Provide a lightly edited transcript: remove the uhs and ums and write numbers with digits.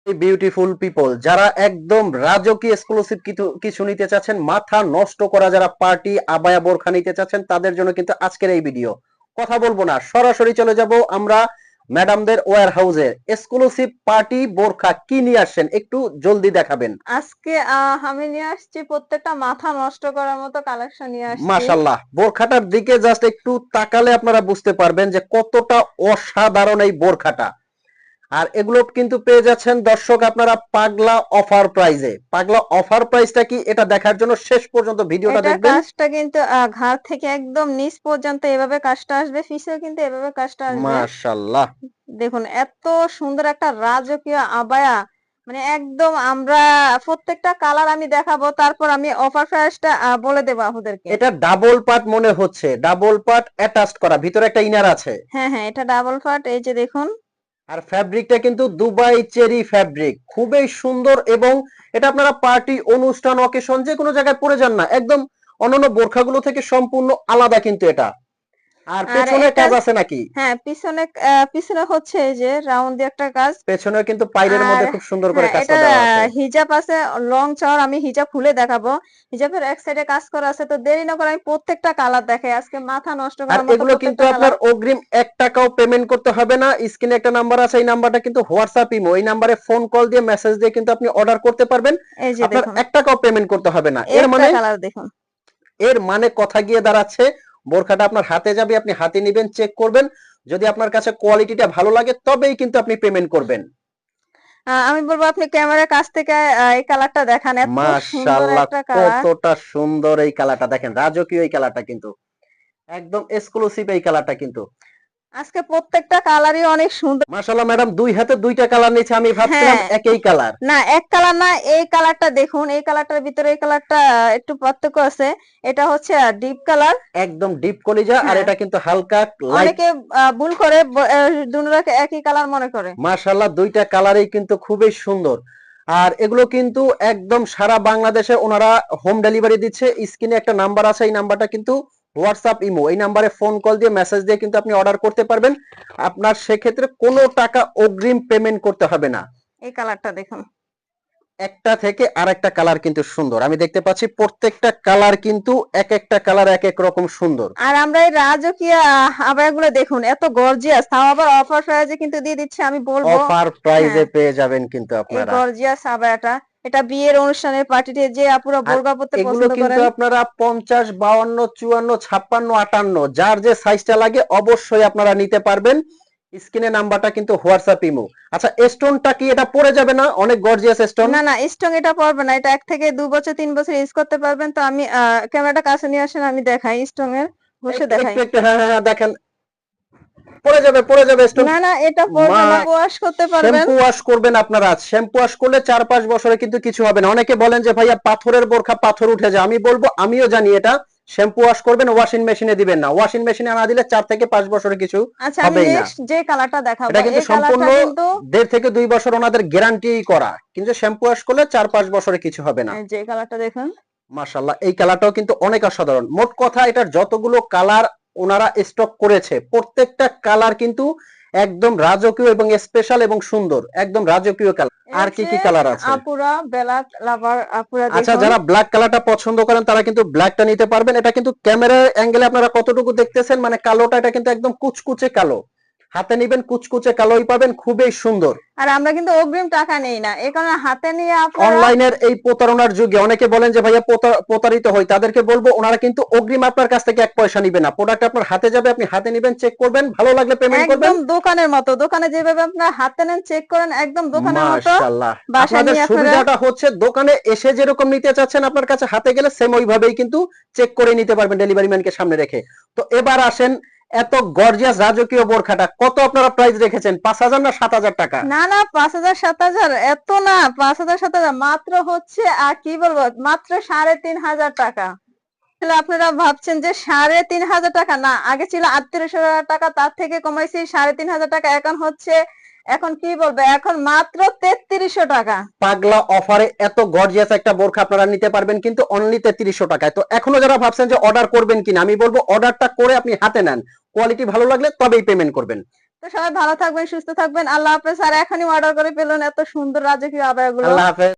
Beautiful people যারা একদম রাজকীয় এক্সক্লুসিভ কিছু কিছু নিতে চাচ্ছেন, মাথা নষ্ট করা যারা পার্টি আবায়া বোরখা নিতে চাচ্ছেন, তাদের জন্য কিন্তু আজকের এই ভিডিও। কথা বলবো না, সরাসরি চলে যাব আমরা ম্যাডামদের ওয়্যার হাউসে। এক্সক্লুসিভ পার্টি বোরখা কি নিয়ে আসছেন, একটু জলদি দেখাবেন। আজকে আমি নিয়ে আসছি প্রত্যেকটা মাথা নষ্ট করার মতো কালেকশন নিয়ে আসছি। মাশাআল্লাহ, বোরখাটার দিকে জাস্ট একটু তাকালে আপনারা বুঝতে পারবেন যে কতটা অসাধারণ এই বোরখাটা। আর এগুলো কিন্তু পেয়ে যাচ্ছেন দর্শক আপনারা পাগলা অফার প্রাইজে। পাগলা অফার প্রাইসটা কি, এটা দেখার জন্য শেষ পর্যন্ত ভিডিওটা এটা দেখবেন। কাজটা কিন্তু ঘাড় থেকে একদম নিচ পর্যন্ত এভাবে কাজটা আসবে, পিছেও কিন্তু এভাবে কাজটা আসবে। মাশাআল্লাহ, দেখুন এত সুন্দর একটা রাজকীয় আবায়া, মানে একদম আমরা প্রত্যেকটা কালার আমি দেখাবো, তারপর আমি অফার প্রাইসটা বলে দেবো আপনাদেরকে। এটা ডাবল পার্ট মনে হচ্ছে, ডাবল পার্ট অ্যাটাচড করা, ভিতরে একটা ইনার আছে। হ্যাঁ হ্যাঁ, এটা ডাবল পার্ট, এই যে দেখুন। আর ফ্যাব্রিকটা কিন্তু দুবাই চেরি ফ্যাব্রিক, খুবই সুন্দর। এবং এটা আপনারা পার্টি, অনুষ্ঠান, অকেশন যে কোনো জায়গায় পরে যান না, একদম অন্যান্য বোরখাগুলো থেকে সম্পূর্ণ আলাদা কিন্তু এটা। আর আর পেছনে এটা কাজ আছে নাকি? হ্যাঁ, পিছনে পিছনে হচ্ছে এই যে রাউন্ড দিয়ে একটা কাজ। পেছনে কিন্তু পাইরের আর মধ্যে খুব সুন্দর করে হ্যাঁ, কাজটা এটা দেওয়া আছে। হিজাব আছে লং চওড়া, আমি হিজাব খুলে দেখাবো। হিজাবের এক সাইডে কাজ করা আছে, তো দেরি না করে আমি প্রত্যেকটা কালার দেখাই, আজকে মাথা নষ্ট আর করার মতো এগুলো কিন্তু প্রত্যেকটা আপনার কালার। অগ্রিম 1 টাকাও পেমেন্ট করতে হবে না। স্ক্রিনে একটা নাম্বার আছে, এই নাম্বারটা কিন্তু হোয়াটসঅ্যাপ ইমো, এই নাম্বারে ফোন কল দিয়ে মেসেজ দিয়ে কিন্তু আপনি অর্ডার করতে পারবেন। এই যে আপনার দেখুন, 1 টাকাও পেমেন্ট করতে হবে না। এর একটা মানে, কালার দেখুন। এর মানে কথা গিয়ে দাঁড়াচ্ছে বোরখাটা আপনার হাতে যাবে, আপনি হাতে নেবেন, চেক করবেন, যদি আপনার কাছে কোয়ালিটিটা ভালো লাগে তবেই কিন্তু আপনি পেমেন্ট করবেন। আমি বলবো আপনি ক্যামেরার কাছ থেকে এই কালারটা দেখান, এত সুন্দর মাশাআল্লাহ, একটা কালার। কতটা সুন্দর এই কালারটা দেখেন, রাজকীয় এই কালারটা কিন্তু একদম এক্সক্লুসিভ এই কালারটা কিন্তু। আজকে প্রত্যেকটা কালারই অনেক সুন্দর। মাশাআল্লাহ ম্যাডাম, দুই হাতে দুইটা কালার নিচ্ছে, আমি ভাবছিলাম হ্যাঁ, একই কালার। না এক কালার না, এই কালারটা দেখুন, এই কালারটার ভিতরে এই কালারটা একটু পার্থক্য আছে। এটা হচ্ছে ডিপ কালার। একদম ডিপ কলিজা, আর হ্যাঁ, এটা কিন্তু হালকা লাইট। অনেকে ভুল করে দুটোটাকে একই কালার মনে করে। মাশাআল্লাহ, দুইটা কালারই কিন্তু খুবই সুন্দর। আর এগুলো কিন্তু একদম সারা বাংলাদেশে ওনারা হোম ডেলিভারি দিচ্ছে। স্ক্রিনে একটা নাম্বার আছে, এই নাম্বারটা কিন্তু হোয়াটসঅ্যাপ ইমো, এই নাম্বারে ফোন কল দিয়ে মেসেজ দিয়ে কিন্তু আপনি অর্ডার করতে পারবেন। আপনার সেক্ষেত্রে কোনো টাকা অগ্রিম পেমেন্ট করতে হবে না। এই কালারটা দেখুন। একটা থেকে আরেকটা কালার কিন্তু সুন্দর, আমি দেখতে পাচ্ছি প্রত্যেকটা কালার কিন্তু এক একটা কালার এক এক রকম সুন্দর। আর আমরা এই রাজকীয় আবায়াগুলো দেখুন, এত গর্জিয়াস, তাও আবার অফার প্রাইজে কিন্তু দিয়ে দিচ্ছে, আমি বলবো। অফার হ্যাঁ, প্রাইজে পেয়ে যাবেন কিন্তু এই আপনারা। গর্জিয়াস আবায়াটা, এটা বিয়ের অনুষ্ঠানের পার্টিতে যে আপুরা আর বোরকা পরতে এগুলো পছন্দ কিন্তু করেন। আপনারা 50, 52, 54, 56, 58 যার যে সাইজটা লাগে অবশ্যই আপনারা নিতে পারবেন। স্ক্রিনে নাম্বারটা কিন্তু হোয়াটসঅ্যাপ ইমো। আচ্ছা, স্টোনটা কি এটা পড়ে যাবে না? অনেক গর্জিয়াস স্টোন। না না, স্ট্রং এটা পড়বে না, এটা 1 থেকে 2 বছর 3 বছর ইউজ করতে পারবেন। তো আমি ক্যামেরাটা কাছে নিয়ে আসেন, আমি দেখাই স্ট্রং এর, বসে একটু দেখাই। একটু একটু, হ্যাঁ হ্যাঁ হ্যাঁ, দেখেন পড়ে যাবে, পড়ে যাবে স্টোন। না না, এটা পড়বে মা, না, ওয়াশ করতে পারবেন। শ্যাম্পু ওয়াশ করবেন আপনারা, শ্যাম্পু ওয়াশ করলে 4-5 বছরে কিন্তু কিছু হবে না। অনেকে বলেন যে ভাইয়া পাথরের বোরখা পাথর উঠে যায়, আমি বলবো আমিও জানি এটা। শ্যাম্পু ওয়াশ করবেন, ওয়াশিং মেশিনে দিবেন না, ওয়াশিং মেশিনে না দিলে 4 থেকে 5 বছরে কিছু আচ্ছা, আমি হবেই না। নেক্সট যে কালারটা দেখাবো, এটা কিন্তু এই সম্পূর্ণ কালারটা কিন্তু 1.5 থেকে 2 বছর ওনাদের গ্যারান্টি করা, কিন্তু শ্যাম্পু ওয়াশ করলে 4-5 বছরে কিছু হবে না। এই যে কালারটা দেখুন। মাশাআল্লাহ, এই কালারটাও কিন্তু অনেক অসাধারণ। মোট কথা এটার যতগুলো কালার ওনারা স্টক করেছে, প্রত্যেকটা কালার কিন্তু একদম রাজকীয় এবং স্পেশাল এবং সুন্দর, একদম রাজকীয় কালার। এই আর কি যে কি কালার আছে? আপুরা, ব্ল্যাক লাভার আপুরা আচ্ছা, দেখুন। যারা ব্ল্যাক কালারটা পছন্দ করেন তারা কিন্তু ব্ল্যাকটা নিতে পারবেন। এটা কিন্তু ক্যামেরার অ্যাঙ্গেলে আপনারা কতটুকু দেখতেছেন, মানে কালোটা, এটা কিন্তু একদম কুচকুচে কালো। হাতে নিবেন কুচকুচে কালোই পাবেন, খুবই সুন্দর। আর আমরা কিন্তু অগ্রিম টাকা নেই না, এই কারণে হাতে নিয়ে আপনারা। অনলাইনের এই প্রতারণার যুগে অনেকে বলেন যে ভাইয়া প্রতারিত হয়, তাদেরকে বলবো ওনারা কিন্তু অগ্রিম আপনার কাছ থেকে 1 পয়সা নিবে না। প্রোডাক্ট আপনার হাতে যাবে, আপনি হাতে নিবেন, চেক করবেন, ভালো লাগলে পেমেন্ট করবেন। একদম দোকানের মতো, দোকানে যেভাবে আপনারা হাতে নেন, চেক করেন, একদম দোকানের মতো মাশাআল্লাহ, বাসায় আপনাদের নিয়ে আপনারা। সুবিধাটা হচ্ছে দোকানে এসে যেরকম নিতে চাচ্ছেন আপনার কাছে হাতে গেলে সেম ওইভাবেই কিন্তু চেক করে নিতে পারবেন ডেলিভারি ম্যানকে সামনে রেখে। তো এবার আসেন, এত গর্জিয়াস রাজকীয় বোরখাটা কত আপনারা প্রাইস রেখেছেন? 5,000 না 7,000 টাকা? না না, 5,000 7,000 এত না, 5,000 7,000 মাত্র হচ্ছে, আর কি বলবো, মাত্র 3,500 টাকা। তাহলে আপনারা ভাবছেন যে 3,500 টাকা, না, আগে ছিল 38,000 টাকা, তার থেকে কমাইছি 3,500 টাকা, এখন হচ্ছে, এখন কি বলবো, এখন মাত্র 3,300 টাকা। পাগলা অফারে এত গর্জিয়াস একটা বোরখা আপনারা নিতে পারবেন কিন্তু অনলি 3,300 টাকায়। তো এখনো যারা ভাবছেন যে অর্ডার করবেন কিনা, আমি বলবো অর্ডারটা করে আপনি হাতে নেন, কোয়ালিটি ভালো লাগলে তবেই পেমেন্ট করবেন। তো সবাই ভালো থাকবেন, সুস্থ থাকবেন, আল্লাহ হাফেজ। আর এখনই অর্ডার করে ফেলুন এত সুন্দর রাজকীয় আবায়াগুলো। আল্লাহ হাফেজ।